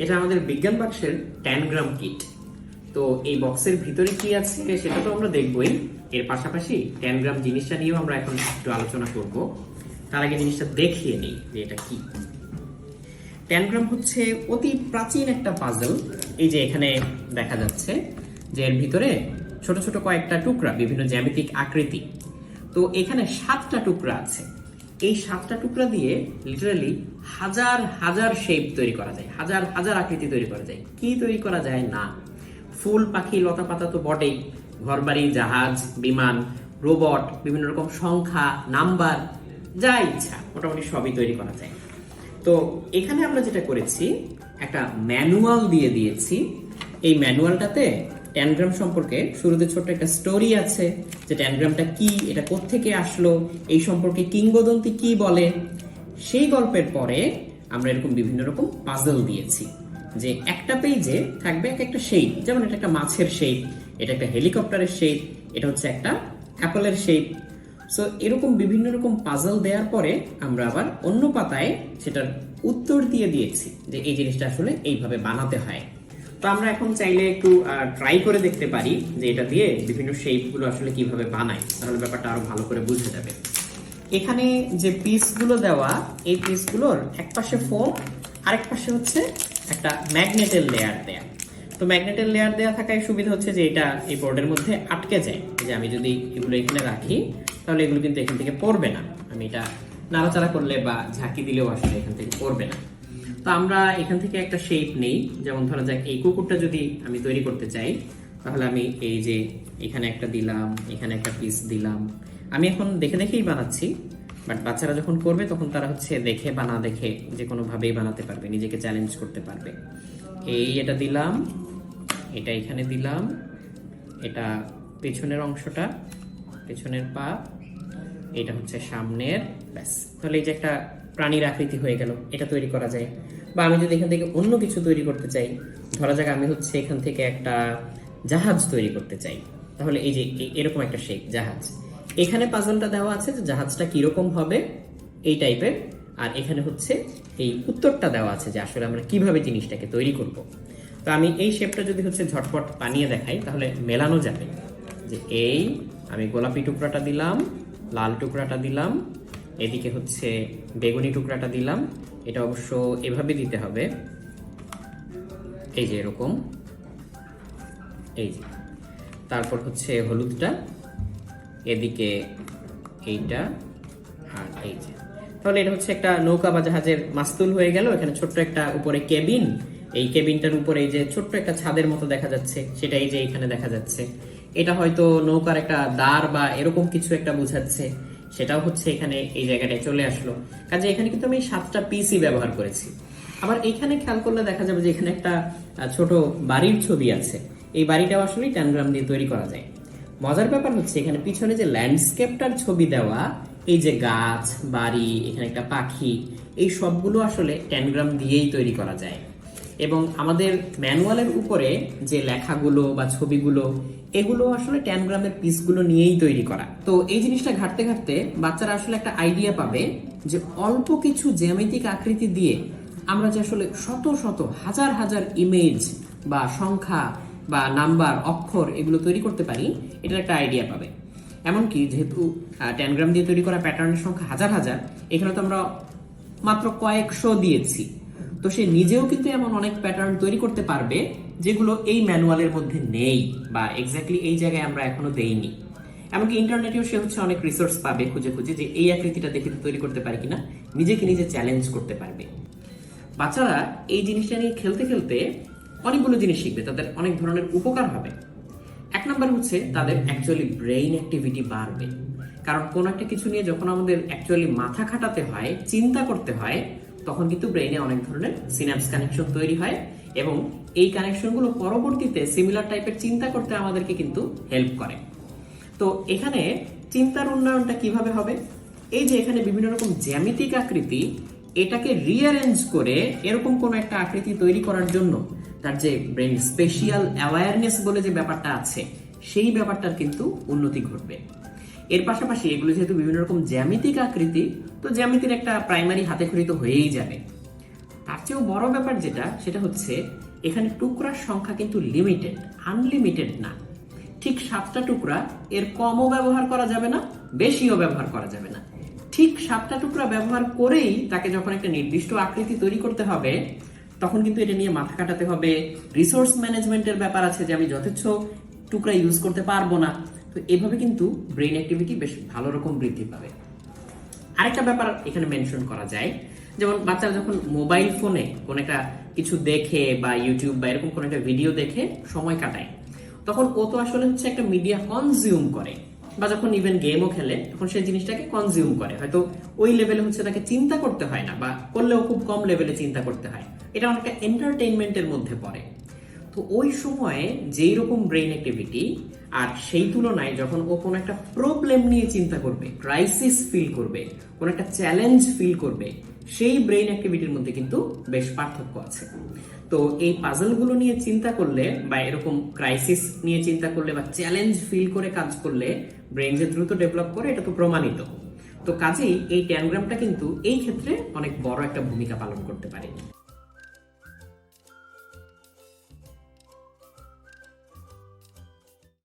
এটা আমাদের বিজ্ঞান বাক্সের ট্যানগ্রাম কিট। তো এই বক্সের ভিতরে কি আছে সেটা তো আমরা দেখবই, এর পাশাপাশি ট্যানগ্রাম জিনিসটা নিয়েও আমরা এখন একটু আলোচনা করব। তার আগে জিনিসটা দেখিয়ে নিই যে এটা কি। ট্যানগ্রাম হচ্ছে অতি প্রাচীন একটা পাজল। এই যে এখানে দেখা যাচ্ছে যে এর ভিতরে ছোট ছোট কয়েকটা টুকরা, বিভিন্ন জ্যামিতিক আকৃতি। তো এখানে 7টা টুকরা আছে। এই 7টা টুকরা দিয়ে লিটারালি হাজার হাজার শেপ তৈরি করা যায়, হাজার হাজার আকৃতি তৈরি করা যায়। কি তৈরি করা যায় না? ফুল, পাখি, লতা পাতা তো বটেই, ঘরবাড়ি, জাহাজ, বিমান, রোবট, বিভিন্ন রকম সংখ্যা, নাম্বার, যা ইচ্ছা মোটামুটি সবই তৈরি করা যায়। তো এখানে আমরা যেটা করেছি, একটা ম্যানুয়াল দিয়ে দিয়েছি। এই ম্যানুয়ালটাতে ট্যানগ্রাম সম্পর্কে শুরুতে ছোট্ট একটা স্টোরি আছে, যে ট্যানগ্রামটা কি, এটা কোত্থেকে আসলো, এই সম্পর্কে কিংবদন্তি কি বলে। সেই গল্পের পরে আমরা এরকম বিভিন্ন রকম পাজল দিয়েছি, যে একটা পেজে থাকবে এক একটা শেপ। যেমন এটা একটা মাছের শেপ, এটা একটা হেলিকপ্টারের শেপ, এটা হচ্ছে একটা অ্যাপলের শেপ। সো এরকম বিভিন্ন রকম পাজল দেওয়ার পরে আমরা আবার অন্য পাতায় সেটার উত্তর দিয়ে দিয়েছি যে এই জিনিসটা আসলে এইভাবে বানাতে হয়। তো আমরা এখন চাইলে একটু ট্রাই করে দেখতে পারি যে এটা দিয়ে বিভিন্ন শেপগুলো আসলে কিভাবে বানায়, তাহলে ব্যাপারটা আরো ভালো করে বোঝা যাবে। এখানে যে পিসগুলো দেওয়া, এই পিসগুলোর এক পাশে ফোম, আরেক পাশে হচ্ছে একটা ম্যাগনেটের লেয়ার দেয়া। তো ম্যাগনেটের লেয়ার দেওয়া থাকায় সুবিধা হচ্ছে যে এটা এই বোর্ডের মধ্যে আটকে যায়। যে আমি যদি এগুলো এখানে রাখি তাহলে এগুলো কিন্তু এখান থেকে পড়বে না, আমি এটা নাড়াচাড়া করলে বা ঝাঁকি দিলেও আসলে এখান থেকে পড়বে না। তো আমরা এখান থেকে একটা শেপ নেই, যেমন ধরা যাক এই কুকুরটা যদি আমি তৈরি করতে চাই, তাহলে আমি এই যে এখানে একটা দিলাম, এখানে একটা পিস দিলাম। আমি এখন দেখে দেখেই বানাচ্ছি, বাট বাচ্চারা যখন করবে তখন তারা হচ্ছে দেখে বা না দেখে যে কোনো ভাবেই বানাতে পারবে, নিজেকে চ্যালেঞ্জ করতে পারবে। এই এটা দিলাম, এটা এখানে দিলাম, এটা পেছনের অংশটা, পেছনের পা, এটা হচ্ছে সামনের, ব্যাস। তাহলে এই যে একটা প্রাণীর আকৃতি হয়ে গেল, এটা তৈরি করা যায়। বা আমি যদি এখান থেকে অন্য কিছু তৈরি করতে চাই, ধরা যাক আমি হচ্ছে এখান থেকে একটা জাহাজ তৈরি করতে চাই, তাহলে এই যে এরকম একটা শেপ জাহাজ। এখানে পাজলটা দেওয়া আছে যে জাহাজটা কিরকম হবে এই টাইপের, আর এখানে হচ্ছে এই উত্তরটা দেওয়া আছে যে আসলে আমরা কিভাবে জিনিসটাকে তৈরি করব। তো আমি এই শেপটা যদি হচ্ছে ঝটপট বানিয়ে দেখাই তাহলে মেলানো যাবে। যে এই আমি গোলাপি টুকরাটা দিলাম, লাল টুকরাটা দিলাম, এদিকে হচ্ছে বেগুনি টুকরাটা দিলাম। এটা অবশ্য এভাবে দিতে হবে, এই যে এরকম, এই যে। তারপর হচ্ছে হলুদটা, এদিকে এইটা, আর এই যে। তাহলে এটা হচ্ছে একটা নৌকা বা জাহাজের মাস্তুল হয়ে গেল। এখানে ছোট্ট একটা উপরে কেবিন, এই কেবিনটার উপরে এই যে ছোট্ট একটা ছাদের মতো দেখা যাচ্ছে, সেটা এই যে এখানে দেখা যাচ্ছে। এটা হয়তো নৌকার একটা দ্বার বা এরকম কিছু একটা বোঝাচ্ছে, সেটাও হচ্ছে এখানে এই জায়গাটায় চলে আসলো। কাজে এখানে কিন্তু আমি 7টা পিসি ব্যবহার করেছি। আবার এখানে খেয়াল করলে দেখা যাবে যে এখানে একটা ছোট বাড়ির ছবি আছে। এই বাড়িটাও আসলে ট্যানগ্রাম দিয়ে তৈরি করা যায়। মজার ব্যাপার হচ্ছে এখানে পিছনে যে ল্যান্ডস্কেপটার ছবি দেওয়া, এই যে গাছ, বাড়ি, এখানে একটা পাখি, এই সবগুলো আসলে ট্যানগ্রাম দিয়েই তৈরি করা যায়। এবং আমাদের ম্যানুয়ালের উপরে যে লেখাগুলো বা ছবিগুলো, এগুলো আসলে ট্যানগ্রামের পিসগুলো নিয়েই তৈরি করা। তো এই জিনিসটা ঘাটতে ঘাটতে বাচ্চারা আসলে একটা আইডিয়া পাবে যে অল্প কিছু জ্যামিতিক আকৃতি দিয়ে আমরা যে আসলে শত শত হাজার হাজার ইমেজ বা সংখ্যা বা নাম্বার, অক্ষর এগুলো তৈরি করতে পারি, এটার একটা আইডিয়া পাবে। এমনকি যেহেতু ট্যানগ্রাম দিয়ে তৈরি করা প্যাটার্নের সংখ্যা হাজার হাজার, এখানে তো আমরা মাত্র কয়েকশো দিয়েছি। তো সে নিজেও কিন্তু এমন অনেক প্যাটার্ন তৈরি করতে পারবে যেগুলো এই ম্যানুয়ালের মধ্যে নেই বা এক্স্যাক্টলি এই জায়গায় আমরা এখনো দেইনি। এমনকি ইন্টারনেটেও সে হচ্ছে অনেক রিসোর্স পাবে খুঁজে খুঁজে, যে এই আকৃতিটা দেখে তৈরি করতে পারে কিনা, নিজেকে নিজে চ্যালেঞ্জ করতে পারবে। বাচ্চারা এই জিনিসটা নিয়ে খেলতে খেলতে অনেকগুলো জিনিস শিখবে, তাদের অনেক ধরনের উপকার হবে। এক নাম্বার হচ্ছে তাদের অ্যাকচুয়ালি ব্রেইন অ্যাক্টিভিটি বাড়বে। কারণ কোনো একটা কিছু নিয়ে যখন আমাদের অ্যাকচুয়ালি মাথা খাটাতে হয়, চিন্তা করতে হয়, তখন কিন্তু ব্রেইনে অনেক ধরনের সিনাপস কানেকশন তৈরি হয়, এবং এই কানেকশনগুলো পরবর্তীতে সিমিলার টাইপের চিন্তা করতে আমাদেরকে কিন্তু হেল্প করে। তো এখানে চিন্তার উন্নয়নটা কিভাবে হবে? এই যে এখানে বিভিন্ন রকম জ্যামিতিক আকৃতি, এটাকে রিঅ্যারেঞ্জ করে এরকম কোন একটা আকৃতি তৈরি করার জন্য তার যে ব্রেন স্পেশিয়াল অ্যাওয়ারনেস বলে যে ব্যাপারটা আছে, সেই ব্যাপারটার কিন্তু উন্নতি ঘটবে। এর পাশাপাশি এগুলো যেহেতু বিভিন্ন রকম জ্যামিতিক আকৃতি, তো জ্যামিতির একটা প্রাইমারি হাতেখড়ি তো হয়েই যাবে। তার চেয়েও বড় ব্যাপার যেটা, সেটা হচ্ছে এখানে টুকরার সংখ্যা কিন্তু লিমিটেড, আনলিমিটেড না। ঠিক 7টা টুকরা, এর কমও ব্যবহার করা যাবে না, বেশিও ব্যবহার করা যাবে না। ঠিক 7টা টুকরা ব্যবহার করেই তাকে যখন একটা নির্দিষ্ট আকৃতি তৈরি করতে হবে, তখন কিন্তু এটা নিয়ে মাথা কাটাতে হবে। রিসোর্স ম্যানেজমেন্টের ব্যাপার আছে যে আমি যথেচ্ছ টুকরা ইউজ করতে পারবো না। তো এভাবে কিন্তু ব্রেইন অ্যাক্টিভিটি বেশ ভালো রকম বৃদ্ধি পাবে। আরেকটা ব্যাপার এখানে মেনশন করা যায়, যেমন বাচ্চারা যখন মোবাইল ফোনে কোন একটা কিছু দেখে বা ইউটিউব বা এরকম কোন একটা ভিডিও দেখে সময় কাটায়, তখন ও তো আসলে হচ্ছে একটা মিডিয়া কনজিউম করে, বা যখন ইভেন গেমও খেলে তখন সেই জিনিসটাকে কনজিউম করে। হয়তো ওই লেভেলে হচ্ছে তাকে চিন্তা করতে হয় না, বা করলেও খুব কম লেভেলে চিন্তা করতে হয়। এটা অনেকটা এন্টারটেইনমেন্টের মধ্যে পড়ে। তো ওই সময়ে যেই রকম ব্রেইন অ্যাক্টিভিটি, আর সেই তুলনায় যখন ও কোনো একটা প্রবলেম নিয়ে চিন্তা করবে, ক্রাইসিস ফিল করবে, কোনো একটা চ্যালেঞ্জ ফিল করবে, সেই ব্রেইন অ্যাক্টিভিটির মধ্যে কিন্তু বেশ পার্থক্য আছে। তো এই পাজলগুলো নিয়ে চিন্তা করলে, বা এরকম ক্রাইসিস নিয়ে চিন্তা করলে, বা চ্যালেঞ্জ ফিল করে কাজ করলে ব্রেইন যে দ্রুত ডেভেলপ করে, এটা তো প্রমাণিত। তো কাজেই এই ট্যানগ্রামটা কিন্তু এই ক্ষেত্রে অনেক বড় একটা ভূমিকা পালন করতে পারে।